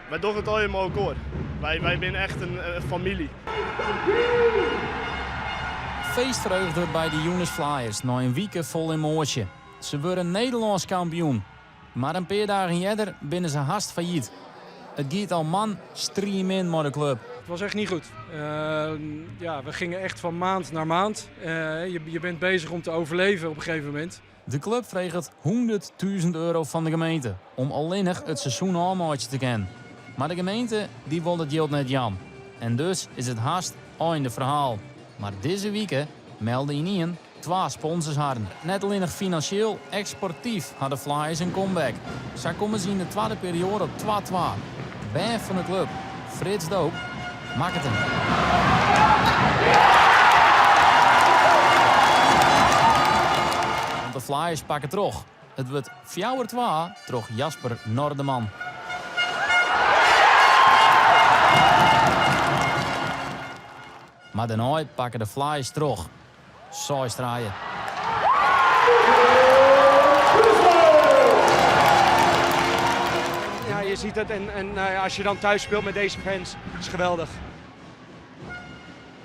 Wij doen het allemaal elkaar. Wij zijn echt een familie. Feestvreugde bij de Younes Flyers na een week vol emotie. Ze worden Nederlands kampioen. Maar een paar dagen eerder binnen ze haast failliet. Het gaat al man stream in met de club. Het was echt niet goed. We gingen echt van maand naar maand. Je bent bezig om te overleven op een gegeven moment. De club vreeg het €100.000 van de gemeente om alleenig het seizoen aanmaatje te kennen. Maar de gemeente die wil het geld net jan. En dus is het haast einde verhaal. Maar deze week meldde Inien 2 sponsors hadden. Net alleen financieel, sportief hadden Flyers een comeback. Zij komen ze in de tweede periode op 2-2. Band van de club, Frits Doop, maakt het hem. Want de Flyers pakken terug. Het wordt 4-2 terug Jasper Noorderman. Maar daarna pakken de Flyers terug. Saai straaien. Ja, je ziet het en als je dan thuis speelt met deze fans, is het geweldig.